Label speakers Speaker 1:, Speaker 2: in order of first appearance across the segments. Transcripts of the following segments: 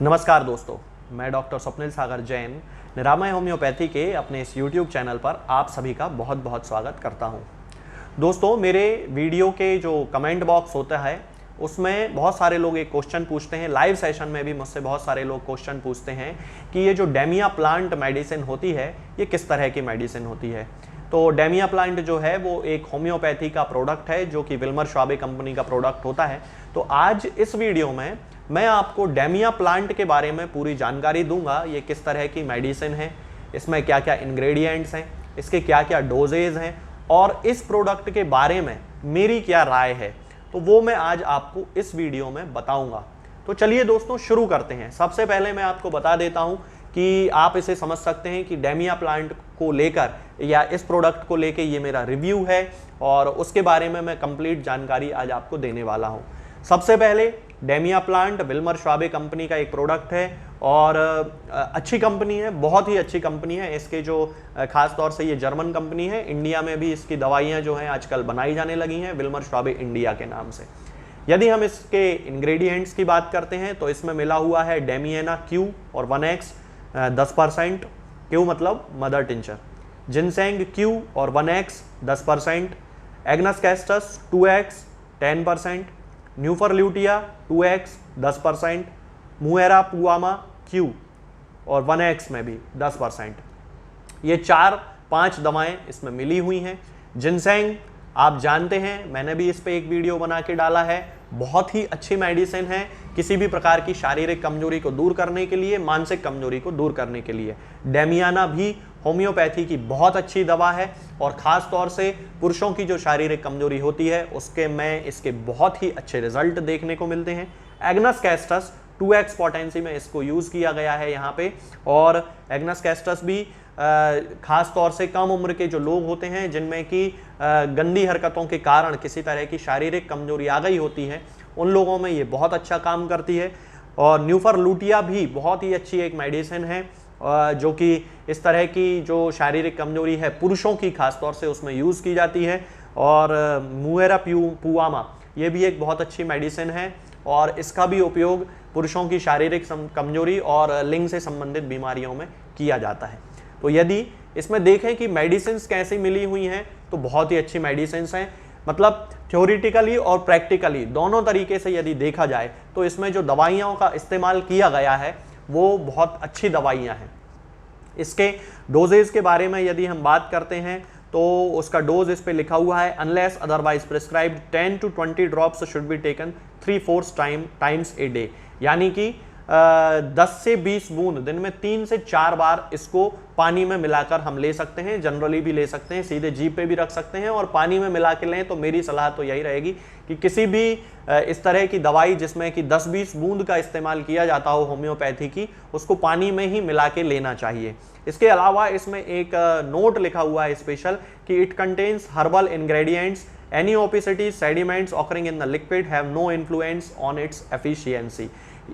Speaker 1: नमस्कार दोस्तों, मैं डॉक्टर स्वप्निल सागर जैन निरामय होम्योपैथी के अपने इस YouTube चैनल पर आप सभी का बहुत बहुत स्वागत करता हूं। दोस्तों, मेरे वीडियो के जो कमेंट बॉक्स होता है उसमें बहुत सारे लोग एक क्वेश्चन पूछते हैं। लाइव सेशन में भी मुझसे बहुत सारे लोग क्वेश्चन पूछते हैं कि ये जो डेमिया प्लांट मेडिसिन होती है ये किस तरह की मेडिसिन होती है। तो डेमिया प्लांट जो है वो एक होम्योपैथी का प्रोडक्ट है जो कि विल्मर श्वाबे कंपनी का प्रोडक्ट होता है। तो आज इस वीडियो में मैं आपको डेमिया प्लांट के बारे में पूरी जानकारी दूंगा। ये किस तरह की मेडिसिन है, इसमें क्या क्या इंग्रेडिएंट्स हैं, इसके क्या क्या डोजेज हैं और इस प्रोडक्ट के बारे में मेरी क्या राय है, तो वो मैं आज आपको इस वीडियो में बताऊंगा। तो चलिए दोस्तों शुरू करते हैं। सबसे पहले मैं आपको बता देता हूं कि आप इसे समझ सकते हैं कि डेमिया प्लांट को लेकर या इस प्रोडक्ट को लेकर ये मेरा रिव्यू है और उसके बारे में मैं कंप्लीट जानकारी आज आपको देने वाला हूं। सबसे पहले डेमिया प्लांट विल्मर श्वाबे कंपनी का एक प्रोडक्ट है और अच्छी कंपनी है, बहुत ही अच्छी कंपनी है। इसके जो खास तौर से ये जर्मन कंपनी है, इंडिया में भी इसकी दवाइयाँ जो हैं आजकल बनाई जाने लगी हैं विल्मर श्वाबे इंडिया के नाम से। यदि हम इसके इंग्रेडिएंट्स की बात करते हैं तो इसमें मिला हुआ है डेमियाना क्यू और 1x 10%, क्यू मतलब मदर टिंचर, जिनसेंग क्यू और 1x 10%, agnus castus 2x 10%, nuphar lutea 2x 10%, muira puama Q और 1x में भी 10%। ये 4-5 दवाएं इसमें मिली हुई हैं। जिनसेंग आप जानते हैं, मैंने भी इस पे एक वीडियो बना के डाला है। बहुत ही अच्छी मेडिसिन है किसी भी प्रकार की शारीरिक कमजोरी को दूर करने के लिए, मानसिक कमजोरी को दूर करने के लिए। डेमियाना भी होम्योपैथी की बहुत अच्छी दवा है और ख़ास तौर से पुरुषों की जो शारीरिक कमजोरी होती है उसके में इसके बहुत ही अच्छे रिजल्ट देखने को मिलते हैं। एग्नस कैस्टस 2x पोटेंसी में इसको यूज़ किया गया है यहाँ पे। और एग्नस कैस्टस भी खास तौर से कम उम्र के जो लोग होते हैं जिनमें कि गंदी हरकतों के कारण किसी तरह की शारीरिक कमजोरी आ गई होती है, उन लोगों में ये बहुत अच्छा काम करती है। और न्यूफर लूटिया भी बहुत ही अच्छी एक मेडिसिन है जो कि इस तरह की जो शारीरिक कमजोरी है पुरुषों की खास तौर से उसमें यूज़ की जाती है। और मुएरा पुआमा ये भी एक बहुत अच्छी मेडिसिन है और इसका भी उपयोग पुरुषों की शारीरिक कमजोरी और लिंग से संबंधित बीमारियों में किया जाता है। तो यदि इसमें देखें कि मेडिसिन्स कैसी मिली हुई हैं तो बहुत ही अच्छी मेडिसिन्स हैं। मतलब थ्योरेटिकली और प्रैक्टिकली दोनों तरीके से यदि देखा जाए तो इसमें जो दवाइयों का इस्तेमाल किया गया है वो बहुत अच्छी दवाइयाँ हैं। इसके डोजेज के बारे में यदि हम बात करते हैं तो उसका डोज इस पे लिखा हुआ है, unless otherwise prescribed 10 to 20 drops should be taken 3-4 times a day. यानी कि 10 से 20 बूंद दिन में 3 से 4 बार इसको पानी में मिलाकर हम ले सकते हैं। जनरली भी ले सकते हैं, सीधे जीभ पे भी रख सकते हैं और पानी में मिला के लें। तो मेरी सलाह तो यही रहेगी कि किसी भी इस तरह की दवाई जिसमें कि 10-20 बूंद का इस्तेमाल किया जाता हो होम्योपैथी की, उसको पानी में ही मिला के लेना चाहिए। इसके अलावा इसमें एक नोट लिखा हुआ है स्पेशल कि it contains herbal ingredients, any opacity sediments occurring in the liquid have no influence on its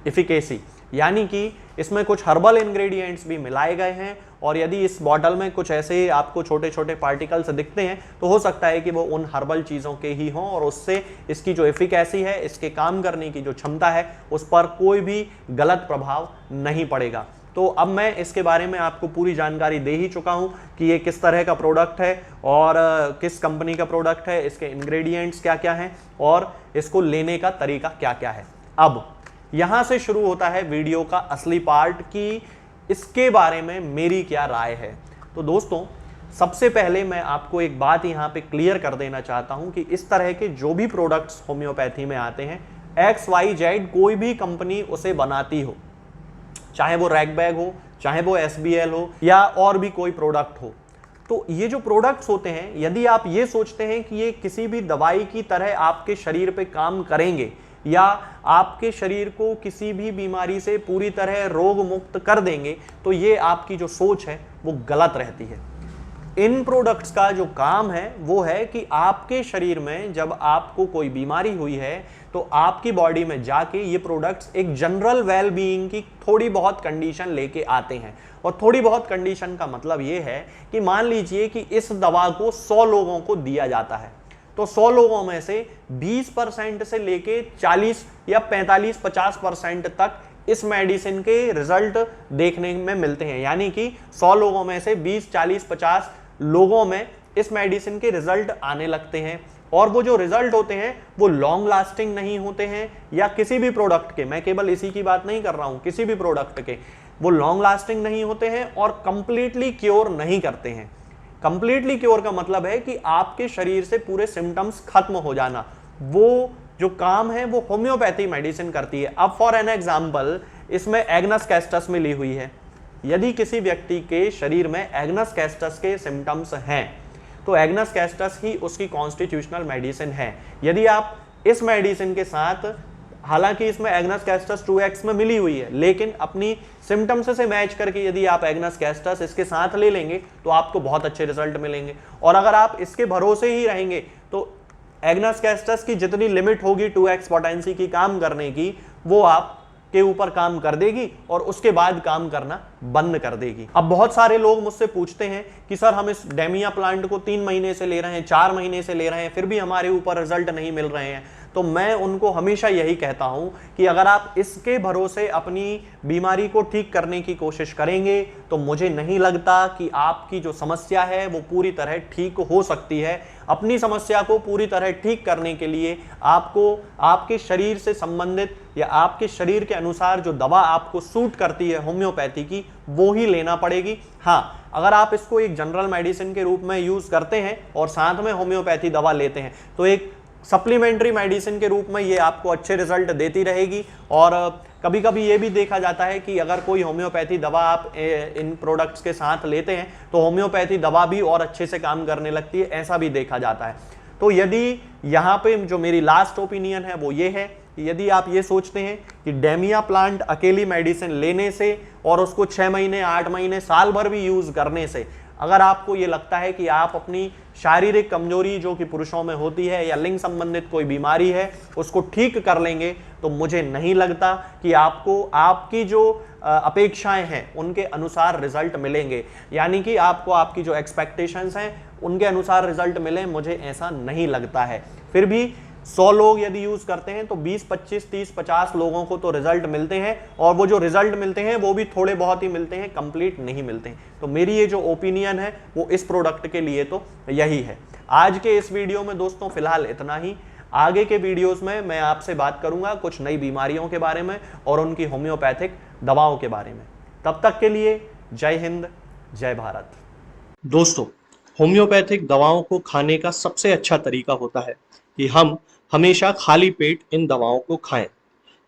Speaker 1: efficacy. यानी कि इसमें कुछ हर्बल इंग्रेडिएंट्स भी मिलाए गए हैं और यदि इस बॉटल में कुछ ऐसे आपको छोटे छोटे पार्टिकल्स दिखते हैं तो हो सकता है कि वो उन हर्बल चीज़ों के ही हों और उससे इसकी जो एफिकेसी है, इसके काम करने की जो क्षमता है, उस पर कोई भी गलत प्रभाव नहीं पड़ेगा। तो अब मैं इसके बारे में आपको पूरी जानकारी दे ही चुका हूं कि ये किस तरह का प्रोडक्ट है और किस कंपनी का प्रोडक्ट है, इसके इंग्रेडिएंट्स क्या क्या हैं और इसको लेने का तरीका क्या क्या है। अब यहां से शुरू होता है वीडियो का असली पार्ट कि इसके बारे में मेरी क्या राय है। तो दोस्तों, सबसे पहले मैं आपको एक बात यहां पे क्लियर कर देना चाहता हूं कि इस तरह के जो भी प्रोडक्ट्स होम्योपैथी में आते हैं, XYZ कोई भी कंपनी उसे बनाती हो, चाहे वो रैगबैग हो, चाहे वो SBL हो या और भी कोई प्रोडक्ट हो, तो ये जो प्रोडक्ट्स होते हैं, यदि आप ये सोचते हैं कि ये किसी भी दवाई की तरह आपके शरीर पे काम करेंगे या आपके शरीर को किसी भी बीमारी से पूरी तरह रोग मुक्त कर देंगे, तो ये आपकी जो सोच है वो गलत रहती है। इन प्रोडक्ट्स का जो काम है वो है कि आपके शरीर में जब आपको कोई बीमारी हुई है तो आपकी बॉडी में जाके ये प्रोडक्ट्स एक जनरल वेल बीइंग की थोड़ी बहुत कंडीशन लेके आते हैं। और थोड़ी बहुत कंडीशन का मतलब ये है कि मान लीजिए कि इस दवा को 100 लोगों को दिया जाता है, तो 100 लोगों में से 20% से लेके 40 या 45-50% तक इस मेडिसिन के रिजल्ट देखने में मिलते हैं। यानी कि 100 लोगों में से 20, 40, 50 लोगों में इस मेडिसिन के रिजल्ट आने लगते हैं। और वो जो रिजल्ट होते हैं वो लॉन्ग लास्टिंग नहीं होते हैं, या किसी भी प्रोडक्ट के, मैं केवल इसी की बात नहीं कर रहा हूं, किसी भी प्रोडक्ट के वो लॉन्ग लास्टिंग नहीं होते हैं और कंप्लीटली क्योर नहीं करते हैं। कंप्लीटली क्योर का मतलब है कि आपके शरीर से पूरे सिम्टम्स खत्म हो जाना। वो जो काम है वो होम्योपैथी मेडिसिन करती है। अब फॉर एन एग्जाम्पल इसमें एग्नस कैस्टस मिली हुई है। यदि किसी व्यक्ति के शरीर में एग्नस कैस्टस के सिम्टम्स हैं तो एग्नस कैस्टस ही उसकी कॉन्स्टिट्यूशनल मेडिसिन है। यदि आप इस मेडिसिन के साथ, हालांकि इसमें एग्नस कैस्टस 2x में मिली हुई है, लेकिन अपनी सिम्टम्स से मैच करके यदि आप एग्नस कैस्टस इसके साथ ले लेंगे तो आपको बहुत अच्छे रिजल्ट मिलेंगे। और अगर आप इसके भरोसे ही रहेंगे तो एग्नस कैस्टस की जितनी लिमिट होगी 2x पोटेंसी की काम करने की, वो आप के ऊपर काम कर देगी और उसके बाद काम करना बंद कर देगी। अब बहुत सारे लोग मुझसे पूछते हैं कि सर हम इस डेमिया प्लांट को 3 महीने से ले रहे हैं, 4 महीने से ले रहे हैं, फिर भी हमारे ऊपर रिजल्ट नहीं मिल रहे हैं। तो मैं उनको हमेशा यही कहता हूं कि अगर आप इसके भरोसे अपनी बीमारी को ठीक करने की कोशिश करेंगे तो मुझे नहीं लगता कि आपकी जो समस्या है वो पूरी तरह ठीक हो सकती है। अपनी समस्या को पूरी तरह ठीक करने के लिए आपको आपके शरीर से संबंधित या आपके शरीर के अनुसार जो दवा आपको सूट करती है होम्योपैथी की, वो ही लेना पड़ेगी। हाँ, अगर आप इसको एक जनरल मेडिसिन के रूप में यूज करते हैं और साथ में होम्योपैथी दवा लेते हैं तो एक सप्लीमेंट्री मेडिसिन के रूप में ये आपको अच्छे रिजल्ट देती रहेगी। और कभी कभी ये भी देखा जाता है कि अगर कोई होम्योपैथी दवा आप इन प्रोडक्ट्स के साथ लेते हैं तो होम्योपैथी दवा भी और अच्छे से काम करने लगती है, ऐसा भी देखा जाता है। तो यदि यहाँ पे जो मेरी लास्ट ओपिनियन है वो ये है कि यदि आप ये सोचते हैं कि डेमिया प्लांट अकेली मेडिसिन लेने से और उसको 6 महीने, 8 महीने, साल भर भी यूज करने से अगर आपको ये लगता है कि आप अपनी शारीरिक कमजोरी जो कि पुरुषों में होती है या लिंग संबंधित कोई बीमारी है उसको ठीक कर लेंगे, तो मुझे नहीं लगता कि आपको आपकी जो अपेक्षाएं हैं उनके अनुसार रिजल्ट मिलेंगे। यानी कि आपको आपकी जो एक्सपेक्टेशंस हैं उनके अनुसार रिजल्ट मिले, मुझे ऐसा नहीं लगता है। फिर भी 100 लोग यदि यूज करते हैं तो 20, 25, 30, 50 लोगों को तो रिजल्ट मिलते हैं, और वो जो रिजल्ट मिलते हैं वो भी थोड़े बहुत ही मिलते हैं, कंप्लीट नहीं मिलते हैं। तो मेरी ये जो ओपिनियन है वो इस प्रोडक्ट के लिए तो यही है। आज के इस वीडियो में दोस्तों फिलहाल इतना ही। आगे के वीडियोस में मैं आपसे बात करूंगा कुछ नई बीमारियों के बारे में और उनकी होम्योपैथिक दवाओं के बारे में। तब तक के लिए जय हिंद, जय भारत। दोस्तों, होम्योपैथिक दवाओं को खाने का सबसे अच्छा तरीका होता है कि हम हमेशा खाली पेट इन दवाओं को खाएं।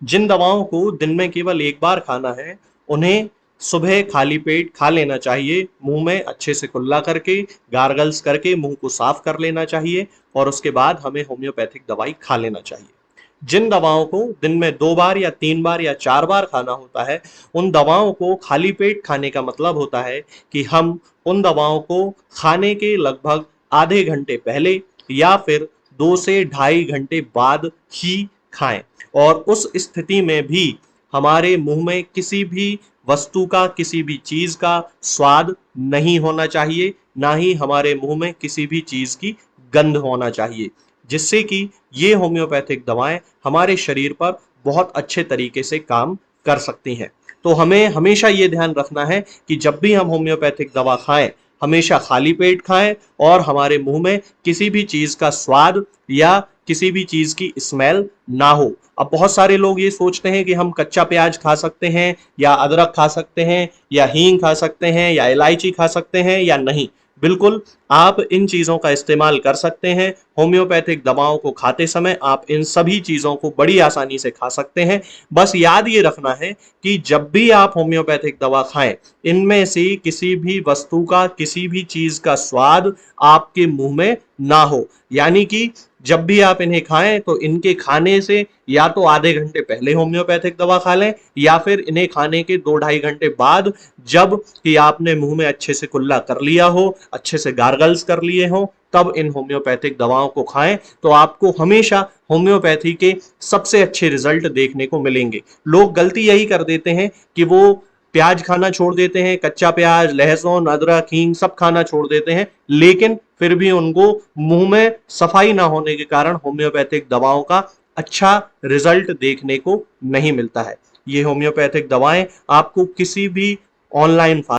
Speaker 1: जिन दवाओं को दिन में केवल एक बार खाना है उन्हें सुबह खाली पेट खा लेना चाहिए। मुंह में अच्छे से कुल्ला करके, गार्गल्स करके मुंह को साफ कर लेना चाहिए और उसके बाद हमें होम्योपैथिक दवाई खा लेना चाहिए। जिन दवाओं को दिन में 2 बार या 3 बार या 4 बार खाना होता है, उन दवाओं को खाली पेट खाने का मतलब होता है कि हम उन दवाओं को खाने के लगभग आधे घंटे पहले या फिर 2 से ढाई घंटे बाद ही खाएं। और उस स्थिति में भी हमारे मुंह में किसी भी वस्तु का, किसी भी चीज का स्वाद नहीं होना चाहिए, ना ही हमारे मुंह में किसी भी चीज की गंध होना चाहिए, जिससे कि ये होम्योपैथिक दवाएं हमारे शरीर पर बहुत अच्छे तरीके से काम कर सकती हैं। तो हमें हमेशा ये ध्यान रखना है कि जब भी हम होम्योपैथिक दवा खाएं, हमेशा खाली पेट खाएं और हमारे मुंह में किसी भी चीज का स्वाद या किसी भी चीज की स्मेल ना हो। अब बहुत सारे लोग ये सोचते हैं कि हम कच्चा प्याज खा सकते हैं या अदरक खा सकते हैं या हींग खा सकते हैं या इलायची खा सकते हैं या नहीं। बिल्कुल, आप इन चीजों का इस्तेमाल कर सकते हैं। होम्योपैथिक दवाओं को खाते समय आप इन सभी चीजों को बड़ी आसानी से खा सकते हैं। बस याद ये रखना है कि जब भी आप होम्योपैथिक दवा खाएं, इनमें से किसी भी वस्तु का, किसी भी चीज का स्वाद आपके मुंह में ना हो। यानी कि जब भी आप इन्हें खाएं तो इनके खाने से या तो आधे घंटे पहले होम्योपैथिक दवा खा लें या फिर इन्हें खाने के 2-2.5 घंटे बाद, जब कि आपने मुंह में अच्छे से कुल्ला कर लिया हो, अच्छे से गार्गल्स कर लिए हो, तब इन होम्योपैथिक दवाओं को खाएं। तो आपको हमेशा होम्योपैथी के सबसे अच्छे रिजल्ट देखने को मिलेंगे। लोग गलती यही कर देते हैं कि वो प्याज खाना छोड़ देते हैं, कच्चा प्याज, लहसुन, अदरक, हींग सब खाना छोड़ देते हैं, लेकिन फिर भी उनको मुंह में सफाई ना होने के कारण होम्योपैथिक दवाओं का अच्छा रिजल्ट देखने को नहीं मिलता है। ये होम्योपैथिक दवाएं आपको किसी भी ऑनलाइन